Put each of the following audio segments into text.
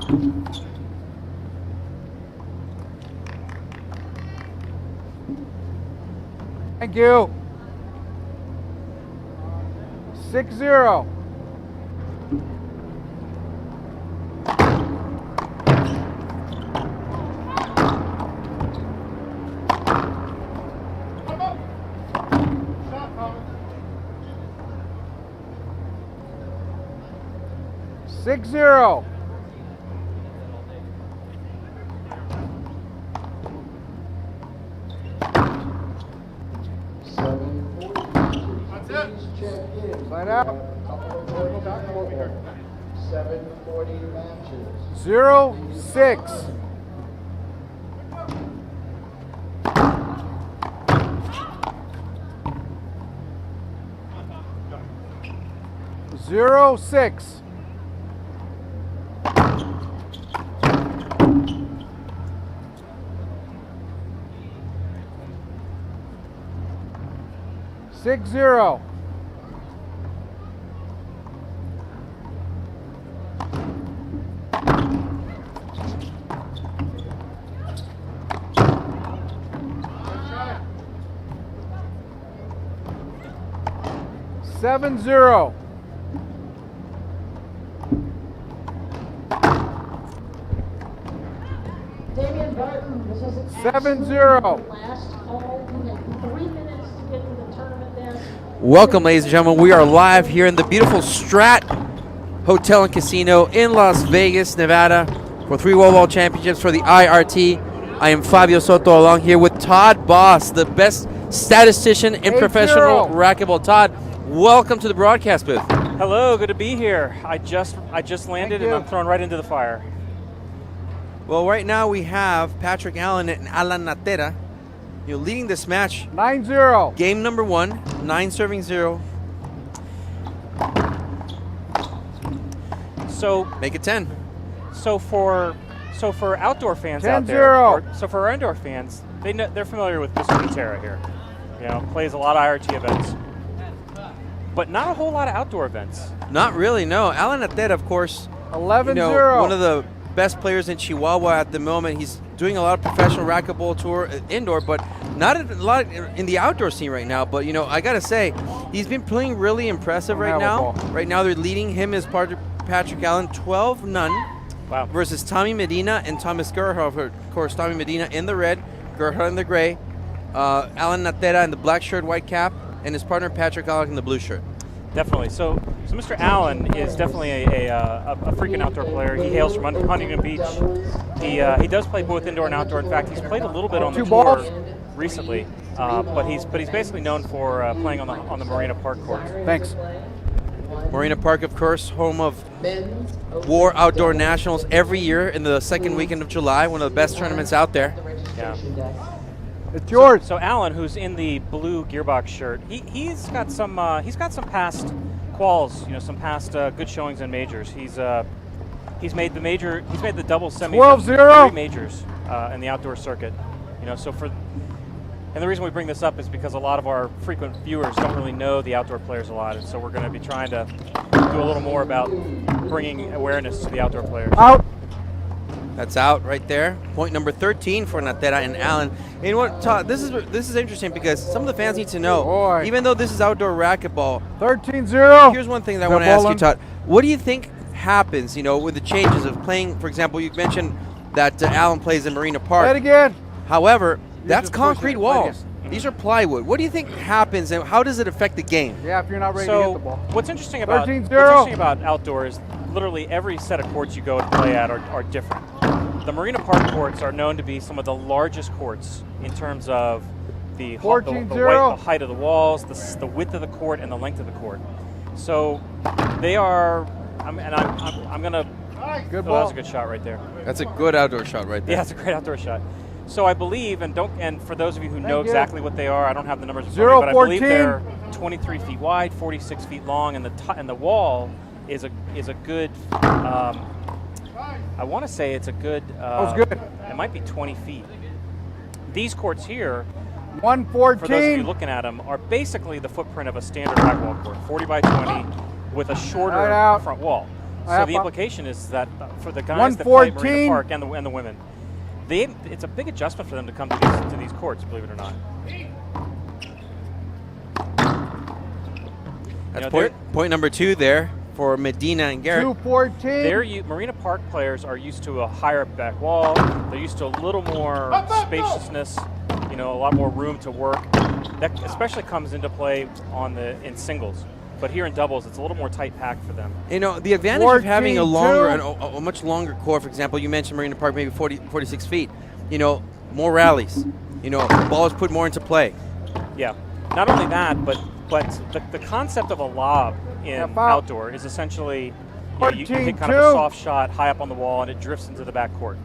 Thank you. 6-0. Six zero. Slide out. 740 matches. 0-6. Zero, 6. Six, 0. Seven, 0. Damian Barton, this is an 7-0. last call. You have 3 minutes to get to the tournament dance. Welcome, ladies and gentlemen. We are live here in the beautiful Strat Hotel and Casino in Las Vegas, Nevada for 3 WALLBALL championships for the IRT. I am Fabio Soto along here with Todd Boss, the best statistician in professional racquetball. Todd, welcome to the broadcast booth. Hello, good to be here. I just landed and I'm thrown right into the fire. Well, right now we have Patrick Allen and Alan Natera, leading this match. 9-0. Game number 1, 9 serving 0. So make it 10. So for outdoor fans 10-0. out there, so for our indoor fans, they're familiar with Mr. Natera here. Plays a lot of IRT events, but not a whole lot of outdoor events. Not really, no. Alan Natera, of course, 11-0. One of the best players in Chihuahua at the moment. He's doing a lot of professional racquetball tour indoor, but not a lot in the outdoor scene right now. But I gotta say, he's been playing really impressive right now. Right now, they're leading him as part of Patrick Allen 12-0. Wow. Versus Tommy Medina and Thomas Gerhardt. Of course, Tommy Medina in the red, Gerhardt in the gray, Alan Natera in the black shirt, white cap, and his partner Patrick Allen in the blue shirt. Definitely. So Mr. Allen is definitely a freaking outdoor player. He hails from Huntington Beach. He does play both indoor and outdoor. In fact, he's played a little bit on the tour recently, but he's basically known for playing on the Marina Park court. Thanks. Marina Park, of course, home of War Outdoor Nationals every year in the second weekend of July. One of the best tournaments out there. Yeah. It's yours. So Alan, who's in the blue gearbox shirt, he's got some past quals, some past good showings in majors. He's made the double semis 12-0. 3 majors in the outdoor circuit. And the reason we bring this up is because a lot of our frequent viewers don't really know the outdoor players a lot, and so we're going to be trying to do a little more about bringing awareness to the outdoor players. Out. That's out right there. Point number 13 for Natera and Allen. And you know what, Todd? This is interesting because some of the fans need to know. Even though this is outdoor racquetball, 13-0. Here's one thing that I want to ask you, Todd. What do you think happens, with the changes of playing? For example, you mentioned that Allen plays in Marina Park. Right again. However, that's concrete walls. These are plywood. What do you think happens, and how does it affect the game? Yeah, if you're not ready to hit the ball. What's interesting about outdoors, literally every set of courts you go and play at are different. The Marina Park courts are known to be some of the largest courts in terms of the height of the walls, the width of the court, and the length of the court. So they are. I'm gonna. Good ball. That was a good shot right there. That's a good outdoor shot right there. Yeah, it's a great outdoor shot. So I believe, and for those of you who know exactly what they are, I don't have the numbers in front of me, but I believe they're 23 feet wide, 46 feet long, and the wall is a good. I want to say it's a good. It might be 20 feet. These courts here, 114. for those of you looking at them, are basically the footprint of a standard racquetball court, 40 by 20, with a shorter front wall. So the implication is that for the guys that play Marina Park and the women, it's a big adjustment for them to come to these courts, believe it or not. That's point number 2 there for Medina and Garrett. 214. Marina Park players are used to a higher back wall. They're used to a little more spaciousness, a lot more room to work. That especially comes into play in singles. But here in doubles, it's a little more tight packed for them. The advantage of having a much longer court, for example, you mentioned Marina Park, maybe 46 feet, more rallies. Balls put more into play. Yeah. Not only that, but the concept of a lob in outdoor is essentially you hit kind of a soft shot high up on the wall and it drifts into the back court.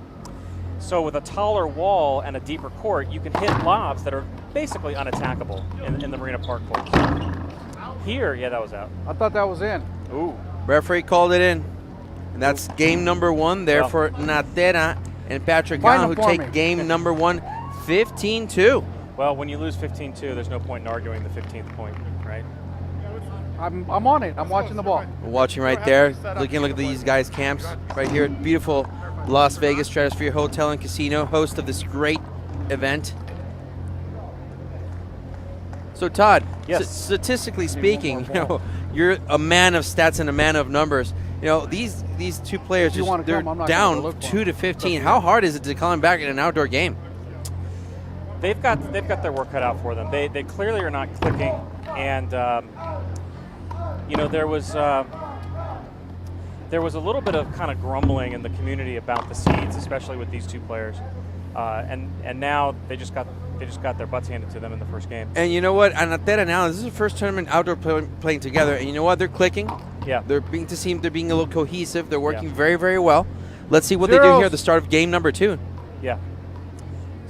So with a taller wall and a deeper court, you can hit lobs that are basically unattackable in the Marina Park courts. Here, yeah, that was out. I thought that was in. Ooh. Referee called it in. And that's game number 1 there for Natera and Patrick Gahn, who take game number 1, 15-2. Well, when you lose 15-2, there's no point in arguing the 15th point, right? I'm on it. I'm watching the ball. We're watching right there. Look at these guys' camps right here at beautiful Las Vegas Stratosphere Hotel and Casino, host of this great event. So Todd, statistically speaking, you're a man of stats and a man of numbers. These two players they're down 2-15. How hard is it to come back in an outdoor game? They've got their work cut out for them. They clearly are not clicking, and there was a little bit of kind of grumbling in the community about the seeds, especially with these two players, and now they just got their butts handed to them in the first game. And you know what? Anatera now, this is the first tournament outdoor playing together, and you know what? They're clicking. Yeah. They're being a little cohesive. They're working very, very well. Let's see what they do here at the start of game number 2. Yeah.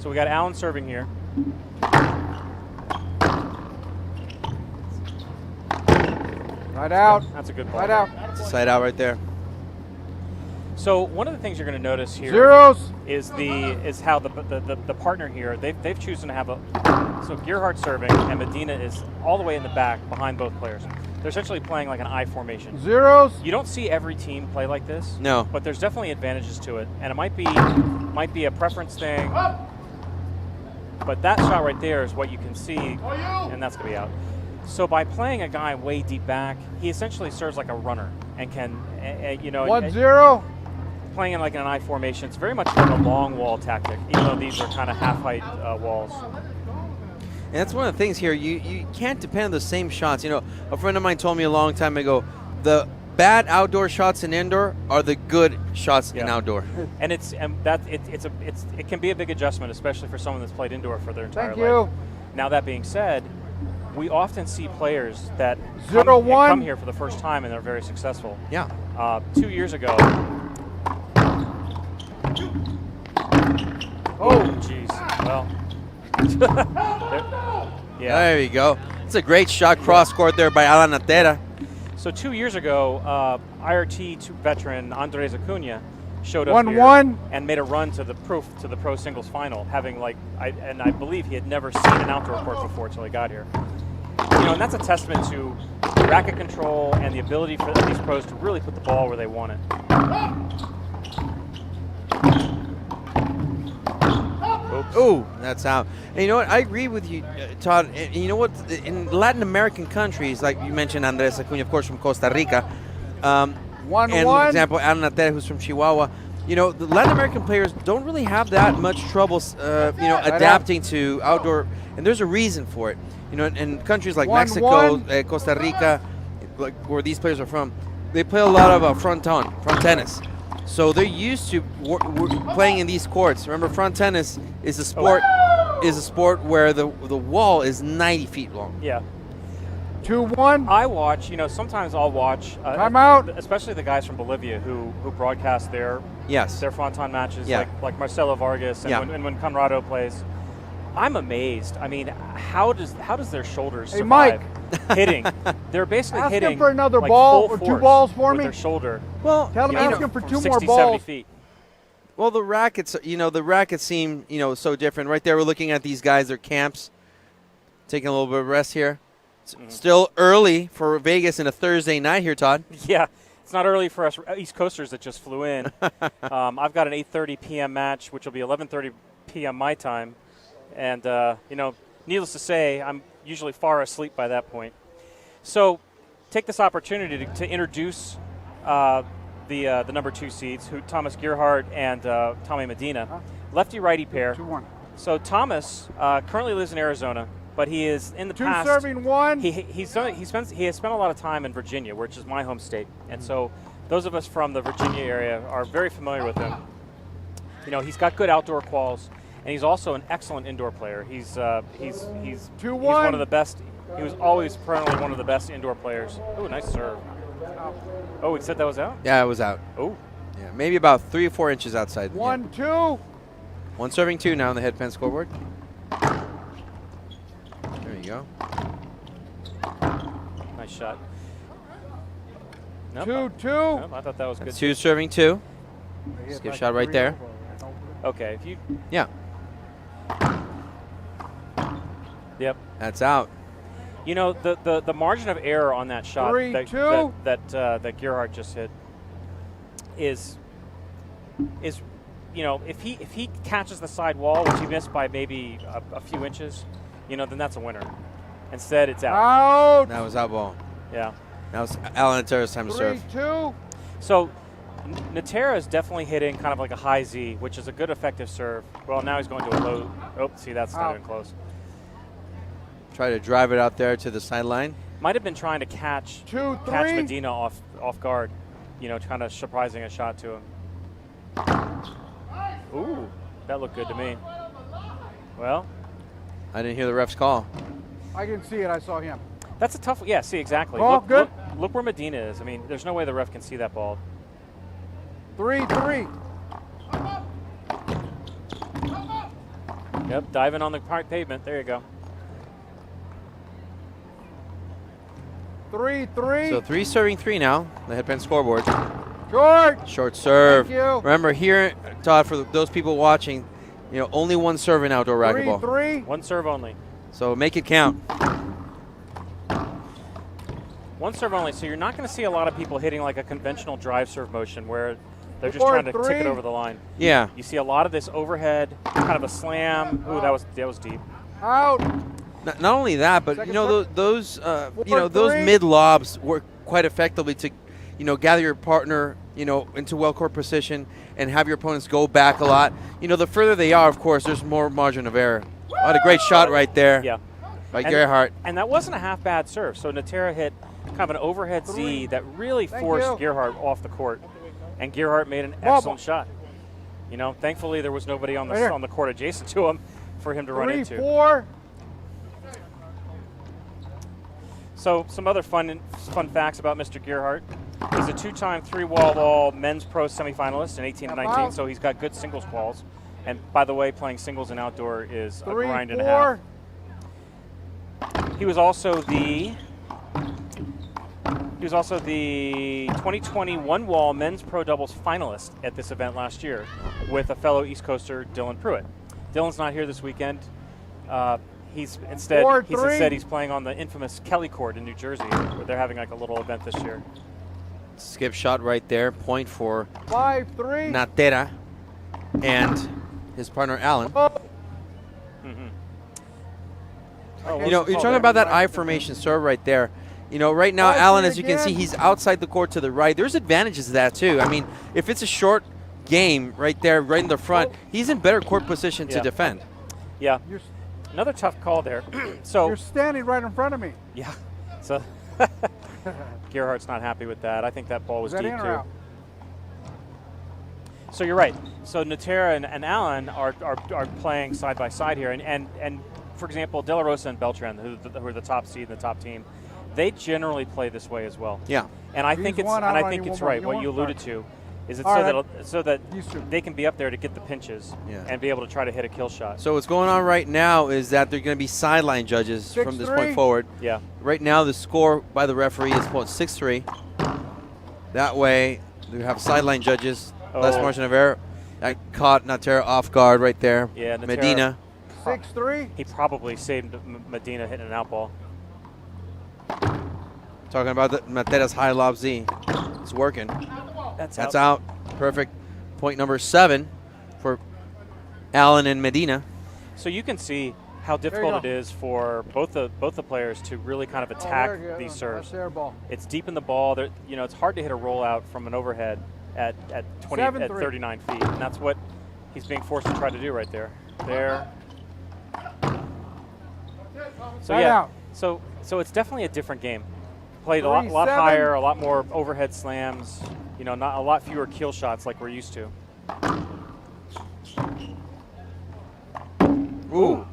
So we got Allen serving here. Right out. That's a good ball. Right out. Side out right there. So one of the things you're going to notice here is how the partner here they've chosen to have so Gerhardt serving and Medina is all the way in the back behind both players. They're essentially playing like an I formation. You don't see every team play like this. No. But there's definitely advantages to it, and it might be a preference thing. But that shot right there is what you can see, and that's going to be out. So by playing a guy way deep back, he essentially serves like a runner and can, 1-0. Playing in like an I formation, it's very much like a long wall tactic, even though these are kind of half-height walls. And that's one of the things here. You can't depend on the same shots. A friend of mine told me a long time ago, the bad outdoor shots in indoor are the good shots in outdoor. And it can be a big adjustment, especially for someone that's played indoor for their entire life. Thank you. Now that being said, we often see players that 0-1 come here for the first time and they're very successful. Yeah. 2 years ago. Oh, jeez. Well. There you go. It's a great shot cross court there by Alan Natera. So 2 years ago, IRT veteran Andres Acuna showed up 1-1 here and made a run to the pro singles final, having I believe he had never seen an outdoor court before until he got here. And that's a testament to racket control and the ability for these pros to really put the ball where they want it. Ooh, that's out. And you know what? I agree with you, Todd. And you know what? In Latin American countries, like you mentioned, Andres Acuna, of course, from Costa Rica. 1-1. And, for example, Alan Natera, who's from Chihuahua. The Latin American players don't really have that much trouble, adapting to outdoor. And there's a reason for it. In countries like Mexico, Costa Rica, like where these players are from, they play a lot of front tennis. So they're used to playing in these courts. Remember, front tennis is a sport where the wall is 90 feet long. Yeah. 2-1. I watch. Sometimes I'll watch. Time out. Especially the guys from Bolivia who broadcast their Fronton matches, like Marcelo Vargas and when Conrado plays. I'm amazed. I mean, how does their shoulders survive hitting? They're basically hitting. Ask him for another like ball full or 2 force balls for with me. Their shoulder. Well, tell him ask him for 2 more 60, balls. 70 feet. Well, the rackets seem, so different. Right there, we're looking at these guys, their camps, taking a little bit of rest here. Still early for Vegas in a Thursday night here, Todd. Yeah, It's not early for us East Coasters that just flew in. I've got an 8:30 p.m. match, which will be 11:30 p.m. my time. And, you know, needless to say, I'm usually far asleep by that point. So take this opportunity to introduce the number 2 seeds, Thomas Gerhardt and Tommy Medina. Lefty-righty pair. 2-1. So Thomas currently lives in Arizona, but he is in the 2 past. serving 1. He has spent a lot of time in Virginia, which is my home state, and so those of us from the Virginia area are very familiar with him. You know, he's got good outdoor quals, and he's also an excellent indoor player. He's 2-1. one of the best. He was always perennially one of the best indoor players. Oh, nice serve. Oh, he said that was out? Yeah, it was out. Oh. Yeah, maybe about 3 or 4 inches outside. 1-2. 1 serving 2 now on the headpan scoreboard. There you go. Nice shot. Nope, 2-2. nope, I thought that was good. That's 2 serving 2. Skip shot right there. Okay, if you. Yeah. Yep. That's out. You know, the margin of error on that shot 3-2. that Gerhardt just hit is you know, if he catches the side wall, which he missed by maybe a few inches, you know, then that's a winner. Instead, it's out. Out. That was out ball. Yeah. That was Alan Natera's time to serve. 3-2. So Natera is definitely hitting kind of like a high Z, which is a good effective serve. Well, now he's going to a low. Oh, see, that's not even close. Try to drive it out there to the sideline. Might have been trying to catch 2-3. Medina off guard, you know, kind of surprising a shot to him. Ooh, that looked good to me. Well, I didn't hear the ref's call. I didn't see it. I saw him. that's a tough. Yeah, see exactly. Ball, Look, good. Look where Medina is. I mean, there's no way the ref can see that ball. 3-3. Yep, diving on the pavement. There you go. 3-3. So 3 serving 3 now, the headpan scoreboard. Short. Short serve. Thank you. Remember here, Todd, for those people watching, you know, only 1 serve in outdoor racquetball. 3-3. One serve only. So make it count. One serve only. So you're not going to see a lot of people hitting like a conventional drive serve motion where they're just 4-3. trying to tick it over the line. Yeah. You see a lot of this overhead, kind of a slam. Ooh, that was deep. Out. Not only that, but Second you know serve. those 4-3. mid lobs work quite effectively to, you know, gather your partner, you know, into well court position and have your opponents go back a lot. You know, the further they are, of course, there's more margin of error. What a great shot right there. Yeah. By Gerhardt. And that wasn't a half bad serve. So Natera hit kind of an overhead Z that really Thank forced you. Gerhardt off the court. And Gerhardt made an excellent shot. You know, thankfully there was nobody on the court adjacent to him for him to run into. 3-4. So some other fun facts about Mr. Gerhardt. He's a 2-time 3-wall-ball men's pro semifinalist in 18 and 19, so he's got good singles quals. And by the way, playing singles and outdoor is a grind and a half. 3-4. He was also the 2020 one-wall men's pro-doubles finalist at this event last year with a fellow East Coaster, Dylan Pruitt. Dylan's not here this weekend. He's playing on the infamous Kelly Court in New Jersey, where they're having like a little event this year. Skip shot right there. Point for 5-3. Natera and his partner Alan. Mm-hmm. You know, you're talking about that I formation serve right there. You know, right now, Alan, as you can see, he's outside the court to the right. There's advantages to that, too. I mean, if it's a short game right there, right in the front, he's in better court position to defend. Yeah. Another tough call there. So You're standing right in front of me. Yeah. So Gerhardt's not happy with that. I think that ball was Is that deep, in or too. out? So you're right. So Natera and Alan are playing side by side here. And for example, De La Rosa and Beltran, who are the top seed and the top team, they generally play this way as well. Yeah. And I think it's right. What you alluded to is it's so that they can be up there to get the pinches and be able to try to hit a kill shot. So what's going on right now is that they're going to be sideline judges from this point forward. Yeah. Right now, the score by the referee is 6-3. That way, we have sideline judges, less margin of error. That caught Natera off guard right there. Yeah, Natera, Medina. 6-3. He probably saved Medina hitting an out ball. Talking about the Matera's high lob Z. It's working. That's out. Perfect. Point number 7 for Alan and Medina. So you can see how difficult it is for both the players to really kind of attack these serves. It's deep in the ball. You know, it's hard to hit a rollout from an overhead at 39 feet, and that's what he's being forced to try to do right there. So yeah, so it's definitely a different game. Played a lot higher, a lot more overhead slams. You know, not a lot fewer kill shots like we're used to. Ooh.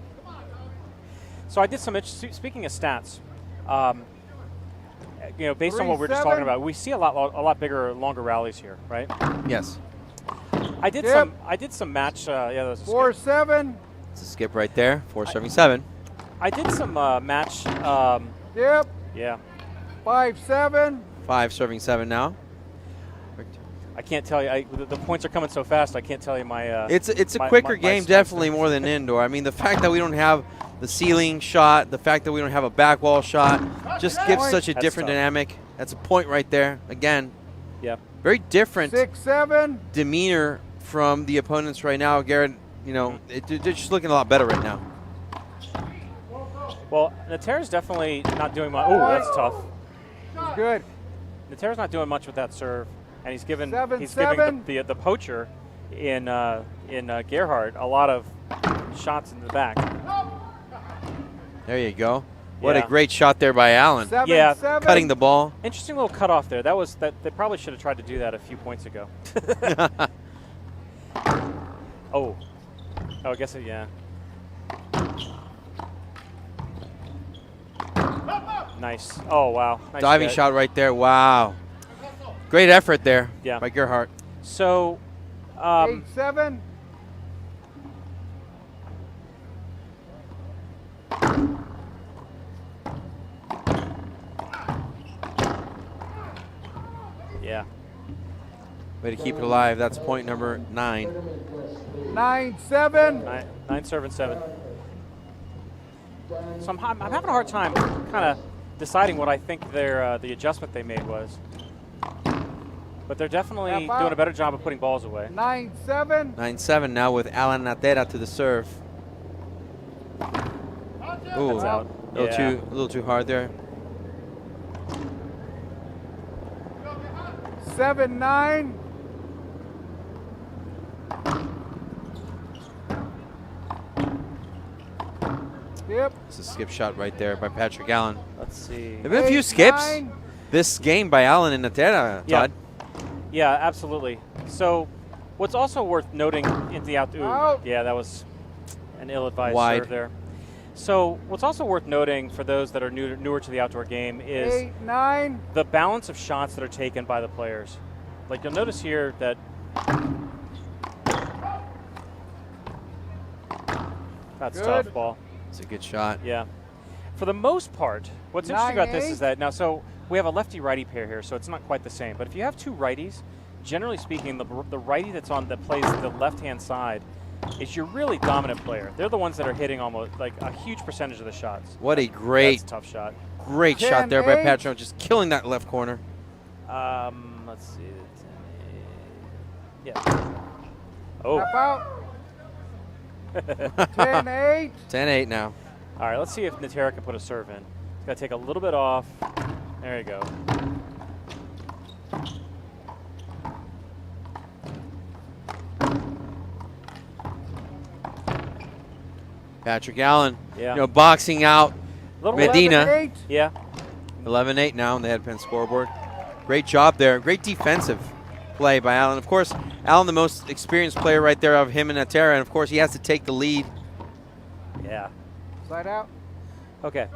So I did some, speaking of stats, you know, based on what we were just talking about, we see a lot bigger, longer rallies here, right? Yes. I did some match. Yeah, that was a 4-7. It's a skip right there. 4-7. I did some match. Yep. Yeah. 5-7. 5-7 now. I can't tell you. The points are coming so fast. I can't tell you my. It's a quicker game, definitely more than indoor. I mean, the fact that we don't have the ceiling shot, the fact that we don't have a back wall shot, just gives such a different dynamic. That's a point right there. Again. Yeah. Very different 6-7 demeanor from the opponents right now. Garrett, you know, they're just looking a lot better right now. Well, Natera's definitely not doing much. Oh, that's tough. Good. Natera's not doing much with that serve, and he's giving Seven. the poacher in Gerhard a lot of shots in the back. There you go. What a great shot there by Allen. 7-7. Cutting the ball. Interesting little cutoff there. They probably should have tried to do that a few points ago. Oh, I guess yeah. Nice. Oh wow. Nice Diving get. shot right there. Wow. Great effort there by Gerhard. So 8-7. Yeah. Way to keep it alive. That's point number 9. 9-7. 9-7. So I'm having a hard time kind of deciding what I think the adjustment they made was. But they're definitely doing a better job of putting balls away. 9-7. 9-7 now with Alan Natera to the serve. Ooh, That's out. A little too hard there. 7-9. Yep. It's a skip shot right there by Patrick Allen. Let's see. There have been a few skips 8-9. this game by Allen and Natera, Todd. Yeah, absolutely. So what's also worth noting in the out. Yeah, that was an ill-advised serve there. So what's also worth noting for those that are newer to the outdoor game is 8-9. the balance of shots that are taken by the players. Like you'll notice here that that's tough ball. It's a good shot. Yeah. For the most part, what's interesting about this is that now, so we have a lefty-righty pair here, so it's not quite the same. But if you have two righties, generally speaking, the righty that plays the left-hand side is your really dominant player. They're the ones that are hitting almost like a huge percentage of the shots. What a great, that's a tough shot. Great shot there by Patrick, just killing that left corner. Let's see. Yeah. Oh. Tap out. 10-8. 10-8 now. All right, let's see if Natera can put a serve in. He's got to take a little bit off. There you go. Patrick Allen, yeah. You know, boxing out Medina. 11-8. Yeah. 11-8 now on the head pin scoreboard. Great job there. Great defensive play by Allen. Of course, Allen, the most experienced player right there of him and Natera, and of course he has to take the lead. Yeah. Side out. Okay.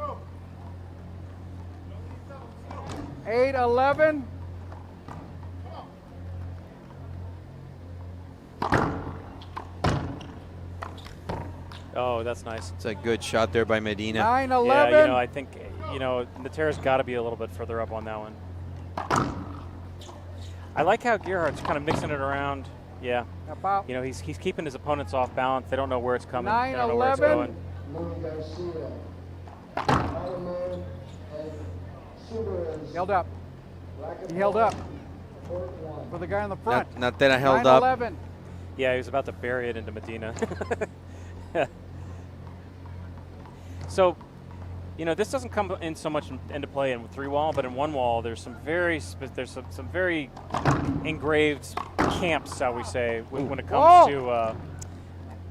8-11. Oh, that's nice. It's a good shot there by Medina. 9-11. Yeah, you know, I think, you know, Natera's got to be a little bit further up on that one. I like how Gerhard's kind of mixing it around. Yeah. You know, he's keeping his opponents off balance. They don't know where it's coming. They don't know where it's going. Held up. He held up. For the guy in the front. Not that I held up. 9-11. Yeah, he was about to bury it into Medina. So, you know, this doesn't come in so much into play in 3-wall, but in 1-wall, there's some very engraved camps, shall we say, when it comes to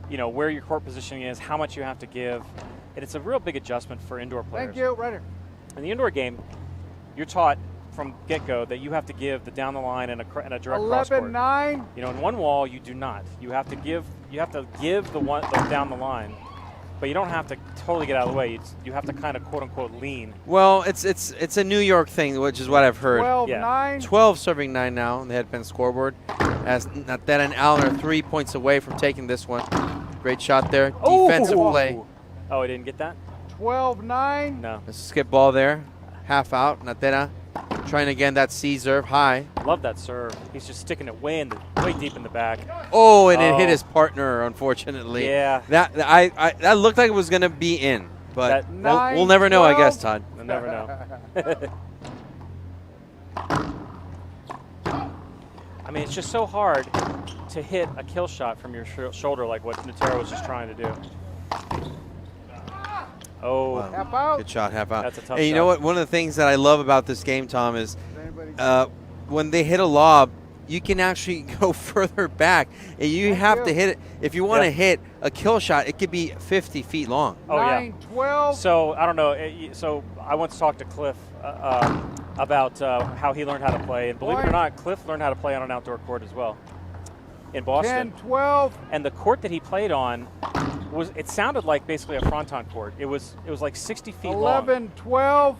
you know, where your court positioning is, how much you have to give, and it's a real big adjustment for indoor players. Thank you, right here. In the indoor game, you're taught from get-go that you have to give the down the line and a direct cross court. 11-9. You know, in 1-wall, you do not. You have to give the down the line, but you don't have to totally get out of the way. You have to kind of quote unquote lean. Well, it's a New York thing, which is what I've heard. 12-9. 12 serving 9 now on the head pin scoreboard. As Natera and Allen are 3 points away from taking this one. Great shot there. Defensive play. Oh, I didn't get that? 12-9. No. A skip ball there. Half out. Natera trying again that C-serve high. Love that serve. He's just sticking it way deep in the back. Oh, and it hit his partner, unfortunately. Yeah. That looked like it was going to be in, but we'll never know, I guess, Todd. We'll never know. I mean, it's just so hard to hit a kill shot from your shoulder like what Natera was just trying to do. Oh, Wow. Half out. Good shot, half out. That's a tough And you shot. know what? One of the things that I love about this game, Tom, is when they hit a lob, you can actually go further back. And you have to hit it. If you want to hit a kill shot, it could be 50 feet long. Oh, yeah. 9-12. So, I don't know. So, I once talked to Cliff about how he learned how to play. And believe it or not, Cliff learned how to play on an outdoor court as well in Boston. 10-12. And the court that he played on, it sounded like basically a fronton court. It was like 60 feet long. 11-12.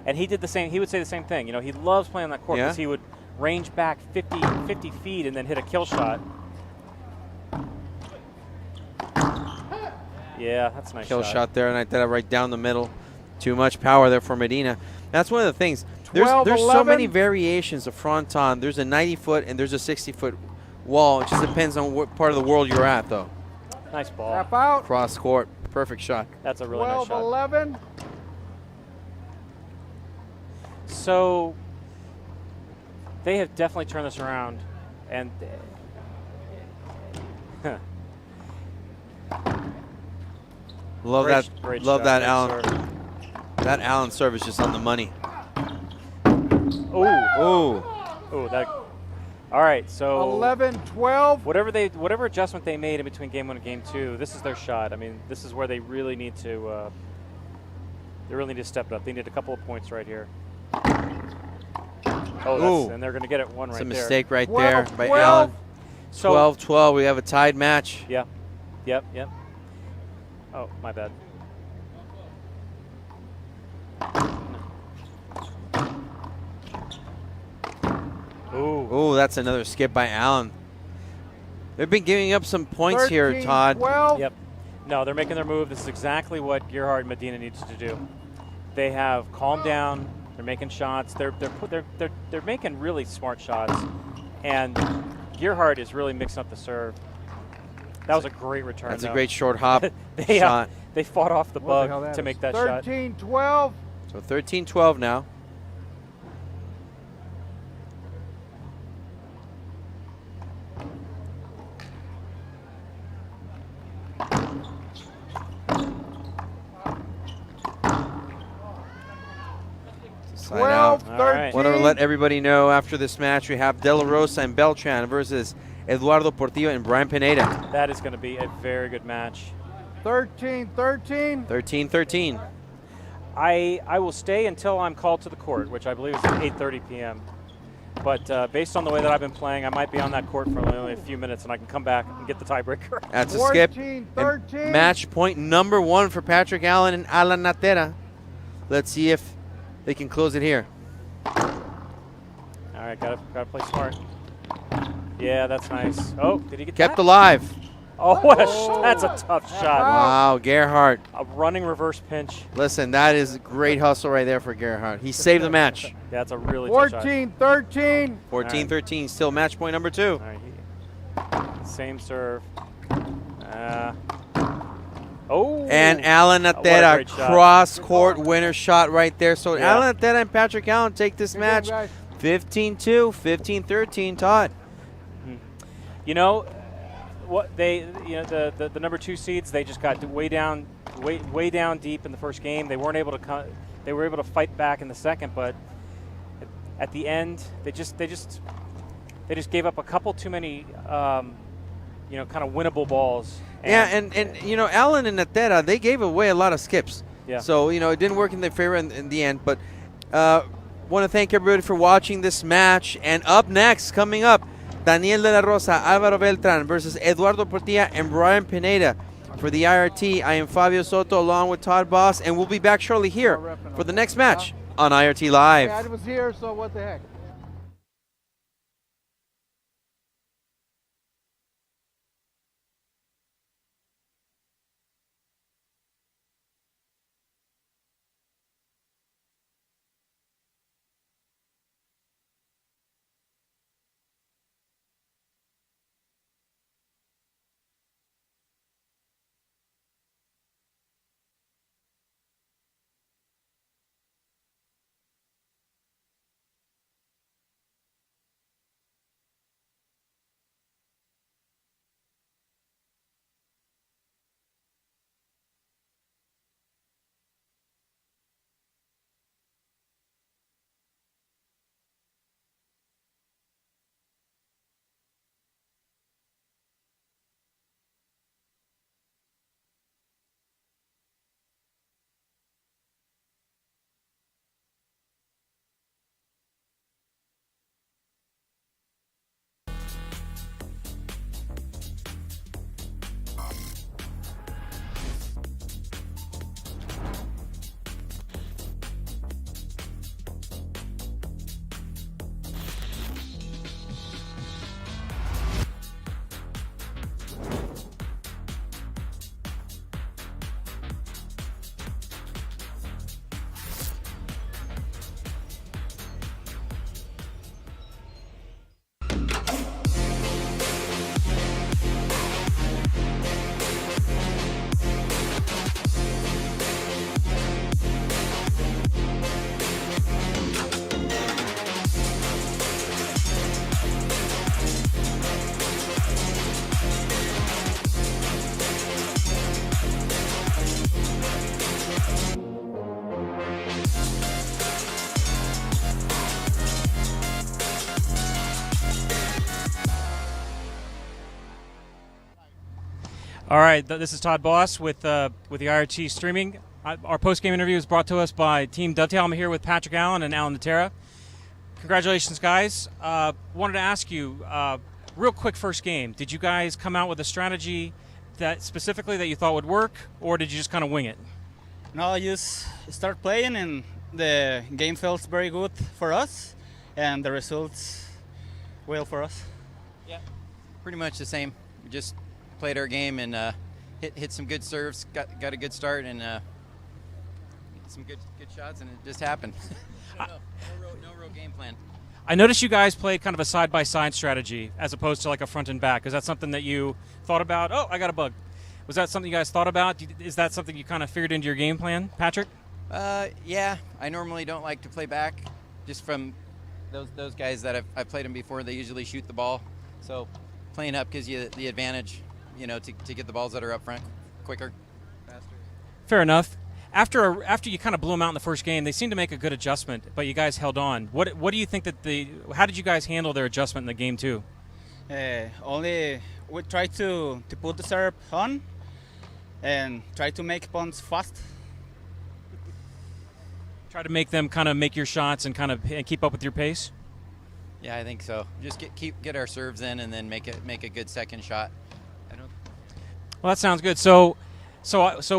And he did the same. He would say the same thing. You know, he loves playing on that court because he would range back 50 feet and then hit a kill shot. Yeah, that's a nice Kill shot there, and I did it right down the middle. Too much power there for Medina. That's one of the things. There's so many variations of fronton. There's a 90-foot and there's a 60-foot wall. It just depends on what part of the world you're at, though. Nice ball. Half out. Cross court. Perfect shot. That's a really nice shot. 12-11. So they have definitely turned this around, and Love great love shot, that great Allen. serve. That Allen serve is just on the money. Oh, that. All right, so 11-12. whatever adjustment they made in between game 1 and game 2, this is their shot. I mean, this is where they really need to. They really need to step it up. They need a couple of points right here. Oh, and they're going to get it one right there. It's a mistake right 12, there by 12. Allen. So 12-12. We have a tied match. Yeah. Yep. Oh, my bad. Ooh, that's another skip by Allen. They've been giving up some points here, Todd. 12. Yep. No, they're making their move. This is exactly what Gerhard and Medina needs to do. They have calmed down. They're making shots. They're making really smart shots, and Gerhard is really mixing up the serve. That was a great return. That's a great short hop they, shot. They fought off the bug to make that shot. 13-12. So 13-12 now. Side out. 12-13. Want to let everybody know after this match we have De La Rosa and Beltran versus Eduardo Portillo and Brian Pineda. That is going to be a very good match. 13-13. 13-13. I will stay until I'm called to the court, which I believe is at 8:30 p.m. But based on the way that I've been playing, I might be on that court for only a few minutes, and I can come back and get the tiebreaker. That's a skip. 14-13. And match point number 1 for Patrick Allen and Alan Natera. Let's see if they can close it here. All right, gotta play smart. Yeah, that's nice. Oh, did he get Kept that? alive. Oh, that's a tough shot. Wow, Gerhard. A running reverse pinch. Listen, that is a great hustle right there for Gerhard. He saved the match. Yeah, that's a really tough shot. 14-13. 14-13, still match point number 2. All right, same serve. Oh. And Alan What a Natera, great shot. cross-court winner shot right there. So Yeah. Alan Natera and Patrick Allen take this Good match game, guys. 15-2, 15-13, Todd. You know, what they, the number 2 seeds, they just got way down deep in the first game. They weren't able to they were able to fight back in the second, but at the end, they just gave up a couple too many, kind of winnable balls. And Alan and Natera, they gave away a lot of skips. Yeah. So, it didn't work in their favor in the end. But want to thank everybody for watching this match. And up next, coming up, Daniel De La Rosa, Alvaro Beltran versus Eduardo Portilla and Brian Pineda. For the IRT, I am Fabio Soto along with Todd Boss, and we'll be back shortly here for the next match on IRT Live. I was here, so what the heck. All right, this is Todd Boss with the IRT streaming. Our post-game interview is brought to us by Team Dovetail. I'm here with Patrick Allen and Alan Natera. Congratulations, guys. Wanted to ask you, real quick first game, did you guys come out with a strategy that specifically that you thought would work, or did you just kind of wing it? No, I just start playing and the game felt very good for us and the results well for us. Yeah, pretty much the same. We just played our game and hit some good serves, got a good start, and some good shots, and it just happened. I don't know. No real game plan. I noticed you guys played kind of a side-by-side strategy as opposed to like a front and back. Is that something that you thought about? Oh, I got a bug. Was that something you guys thought about? Is that something you kind of figured into your game plan, Patrick? Yeah, I normally don't like to play back. Just from those guys that I've played them before, they usually shoot the ball. So playing up gives you the advantage, to get the balls that are up front quicker, faster. Fair enough. After you kind of blew them out in the first game, they seemed to make a good adjustment, but you guys held on. What do you think how did you guys handle their adjustment in the game too? Only we try to put the serve on and try to make points fast. Try to make them kind of make your shots and and keep up with your pace? Yeah, I think so. Just get our serves in and then make a good second shot. Well, that sounds good. So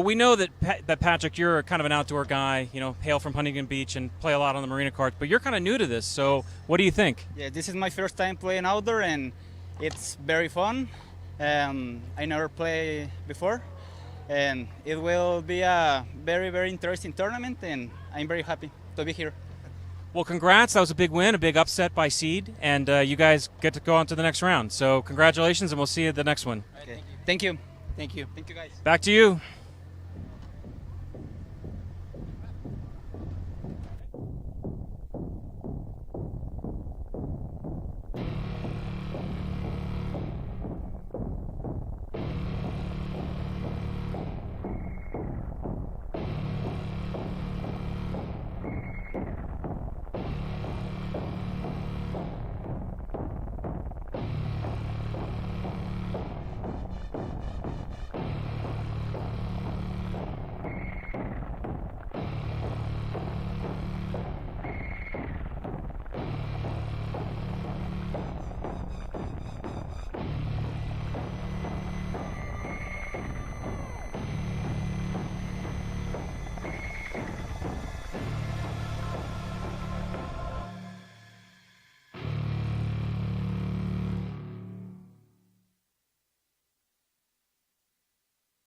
we know that Patrick, you're kind of an outdoor guy, hail from Huntington Beach and play a lot on the marina court, but you're kind of new to this. So what do you think? Yeah, this is my first time playing outdoor and it's very fun. I never played before and it will be a very, very interesting tournament and I'm very happy to be here. Well, congrats. That was a big win, a big upset by seed, and you guys get to go on to the next round. So congratulations, and we'll see you at the next one. Okay. Thank you. Thank you. Thank you, guys. Back to you.